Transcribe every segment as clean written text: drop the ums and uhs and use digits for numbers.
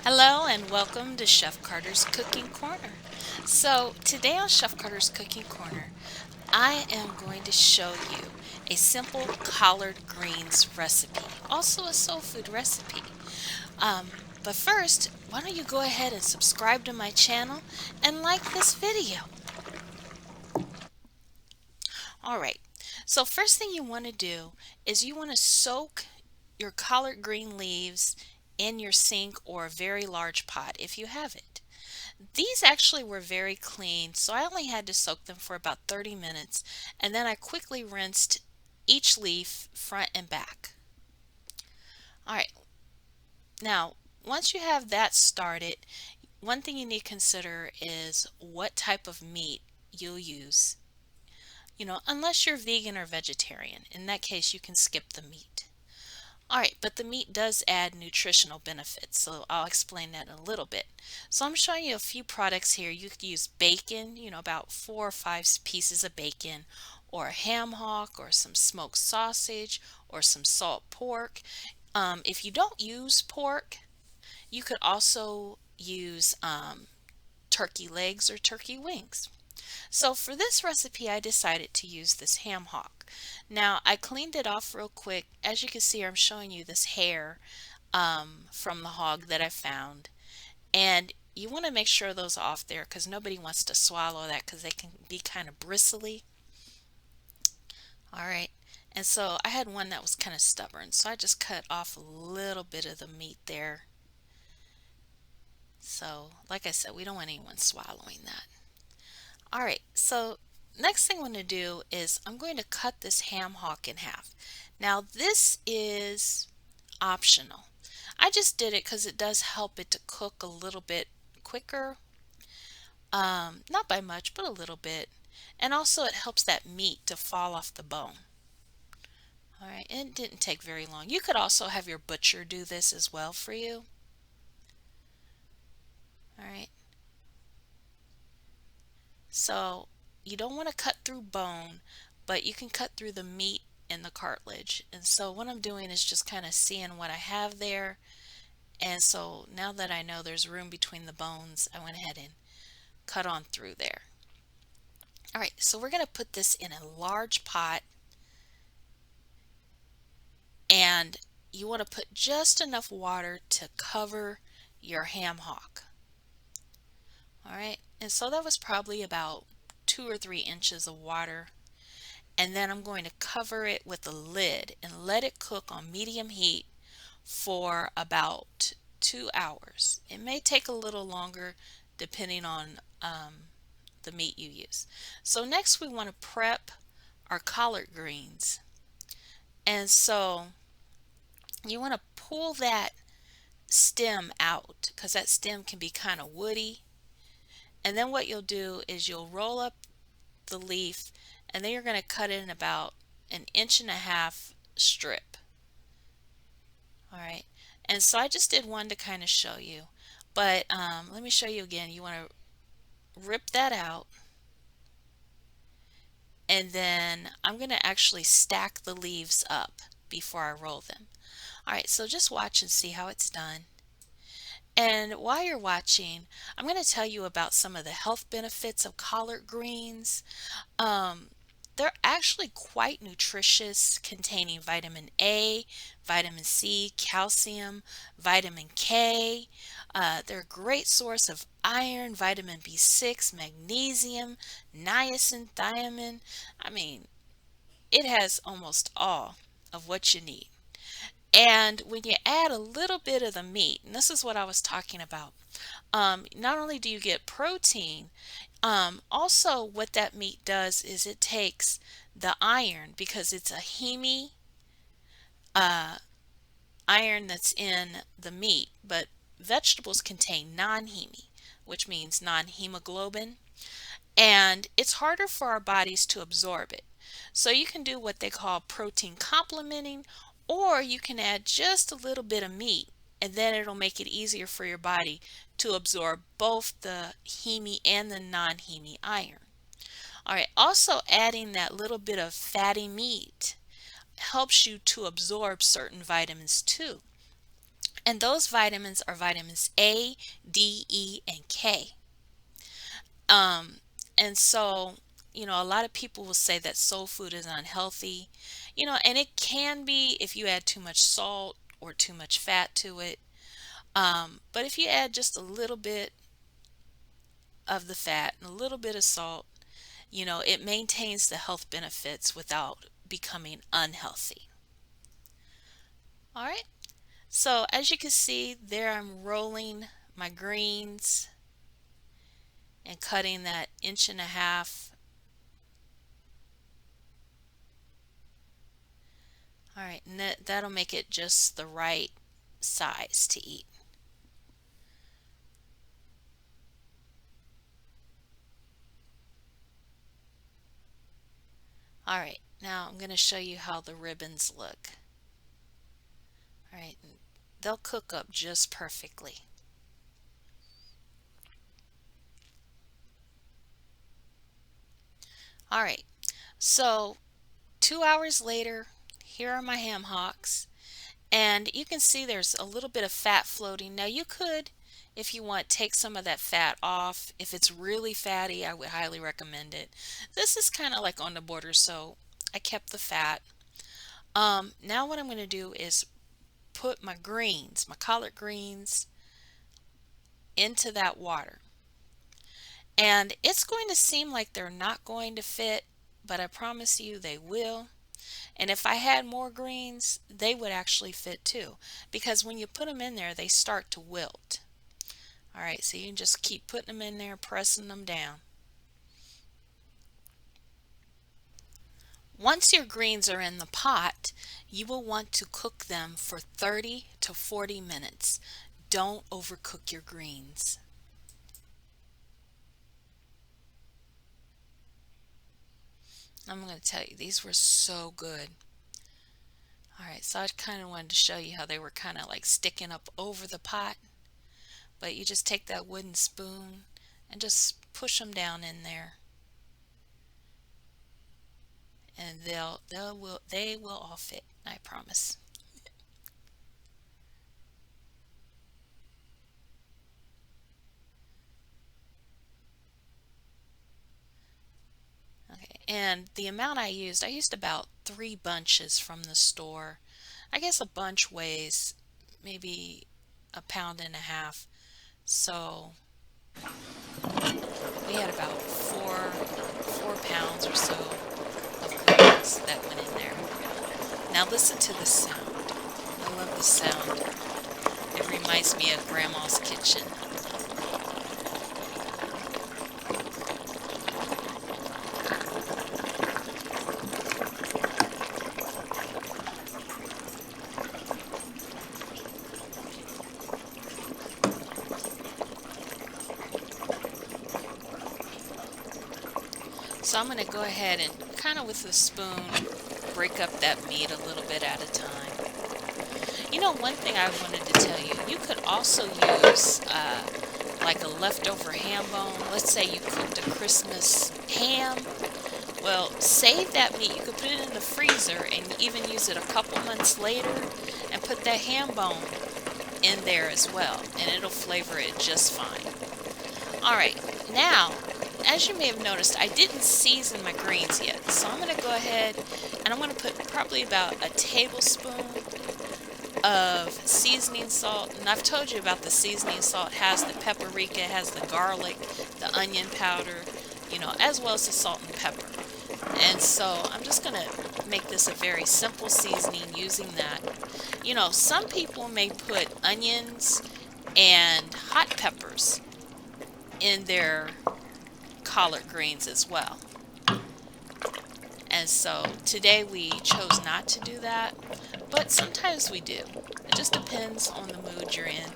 Hello and welcome to Chef Carter's Cooking Corner. So today on Chef Carter's Cooking Corner, I am going to show you a simple collard greens recipe, also a soul food recipe. But first, why don't you go ahead and subscribe to my channel and like this video. Alright, so first thing you want to do is you want to soak your collard green leaves in your sink or a very large pot if you have it. These actually were very clean, so I only had to soak them for about 30 minutes, and then I quickly rinsed each leaf front and back. Alright, now once you have that started, one thing you need to consider is what type of meat you'll use. Unless you're vegan or vegetarian. In that case, you can skip the meat. Alright, but the meat does add nutritional benefits, so I'll explain that in a little bit. So I'm showing you a few products here. You could use bacon, about 4 or 5 pieces of bacon, or a ham hock, or some smoked sausage, or some salt pork. If you don't use pork, you could also use turkey legs or turkey wings. So for this recipe, I decided to use this ham hock. Now, I cleaned it off real quick. As you can see, I'm showing you this hair from the hog that I found. And you want to make sure those are off there because nobody wants to swallow that because they can be kind of bristly. All right. And so I had one that was kind of stubborn, so I just cut off a little bit of the meat there. So, like I said, we don't want anyone swallowing that. All right, so next thing I'm going to do is I'm going to cut this ham hock in half. Now this is optional. I just did it because it does help it to cook a little bit quicker. Not by much, but a little bit. And also it helps that meat to fall off the bone. All right, it didn't take very long. You could also have your butcher do this as well for you. All right, so you don't want to cut through bone, but you can cut through the meat and the cartilage. And so what I'm doing is just kind of seeing what I have there. And so now that I know there's room between the bones, I went ahead and cut on through there. All right, so we're going to put this in a large pot, and you want to put just enough water to cover your ham hock. All right, and so that was probably about 2 or 3 inches of water. And then I'm going to cover it with a lid and let it cook on medium heat for about 2 hours. It may take a little longer depending on the meat you use. So next we want to prep our collard greens. And so you want to pull that stem out because that stem can be kind of woody. And then what you'll do is you'll roll up the leaf, and then you're going to cut it in about 1.5 inch strip. All right, and so I just did one to kind of show you, but let me show you again. You want to rip that out, and then I'm going to actually stack the leaves up before I roll them. All right, so just watch and see how it's done. And while you're watching, I'm going to tell you about some of the health benefits of collard greens. Um, they're actually quite nutritious, containing vitamin A, vitamin C, calcium, vitamin K. They're a great source of iron, vitamin B6, magnesium, niacin, thiamine. I mean, it has almost all of what you need. And when you add a little bit of the meat, and this is what I was talking about, not only do you get protein, also what that meat does is it takes the iron, because it's a heme uh, iron that's in the meat, but vegetables contain non-heme, which means non-hemoglobin, and it's harder for our bodies to absorb it. So you can do what they call protein complementing, or you can add just a little bit of meat, and then it'll make it easier for your body to absorb both the heme and the non-heme iron. All right, also adding that little bit of fatty meat helps you to absorb certain vitamins too. And those vitamins are vitamins A, D, E, and K. Um, and so, a lot of people will say that soul food is unhealthy, and it can be if you add too much salt or too much fat to it. But if you add just a little bit of the fat and a little bit of salt, it maintains the health benefits without becoming unhealthy. All right. So as you can see there, I'm rolling my greens and cutting that 1.5 inches. All right, and that'll make it just the right size to eat. All right, now I'm going to show you how the ribbons look. All right, they'll cook up just perfectly. All right, so 2 hours later, here are my ham hocks. And you can see there's a little bit of fat floating. Now you could, if you want, take some of that fat off. If it's really fatty, I would highly recommend it. This is kind of like on the border, so I kept the fat. Now what I'm going to do is put my greens, my collard greens, into that water. And it's going to seem like they're not going to fit, but I promise you they will. And if I had more greens, they would actually fit too. Because when you put them in there, they start to wilt. All right, so you can just keep putting them in there, pressing them down. Once your greens are in the pot, you will want to cook them for 30 to 40 minutes. Don't overcook your greens. I'm going to tell you, these were so good. All right, so I kind of wanted to show you how they were kind of like sticking up over the pot. But you just take that wooden spoon and just push them down in there. And they will all fit, I promise. Okay, and the amount I used about 3 bunches from the store. I guess a bunch weighs maybe a pound and a half. So we had about 4 pounds or so of greens that went in there. Now listen to the sound. I love the sound. It reminds me of Grandma's kitchen. So I'm going to go ahead and kind of with a spoon break up that meat a little bit at a time. One thing I wanted to tell you, you could also use like a leftover ham bone. Let's say you cooked a Christmas ham. Well, save that meat. You could put it in the freezer and even use it a couple months later and put that ham bone in there as well, and it'll flavor it just fine. All right, now, as you may have noticed, I didn't season my greens yet, so I'm going to go ahead and I'm going to put probably about a tablespoon of seasoning salt. And I've told you about the seasoning salt. It has the paprika, it has the garlic, the onion powder, as well as the salt and pepper. And so I'm just going to make this a very simple seasoning using that. Some people may put onions and hot peppers in their collard greens as well. And so today we chose not to do that, but sometimes we do. It just depends on the mood you're in.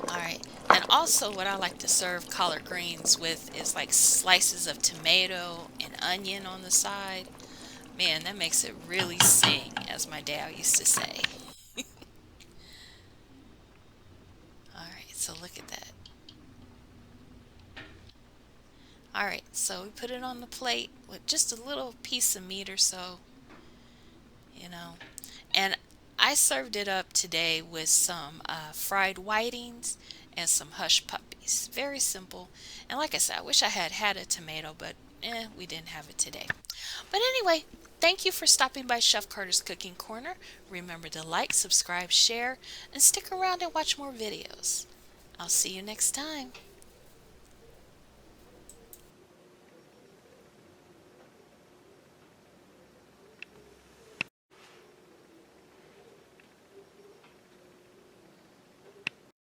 Alright, and also what I like to serve collard greens with is like slices of tomato and onion on the side. Man, that makes it really sing, as my dad used to say. Alright, so look at that. Alright, so we put it on the plate with just a little piece of meat or so, and I served it up today with some fried whitings and some hush puppies. Very simple. And like I said, I wish I had had a tomato, but we didn't have it today. But anyway, thank you for stopping by Chef Carter's Cooking Corner. Remember to like, subscribe, share, and stick around and watch more videos. I'll see you next time.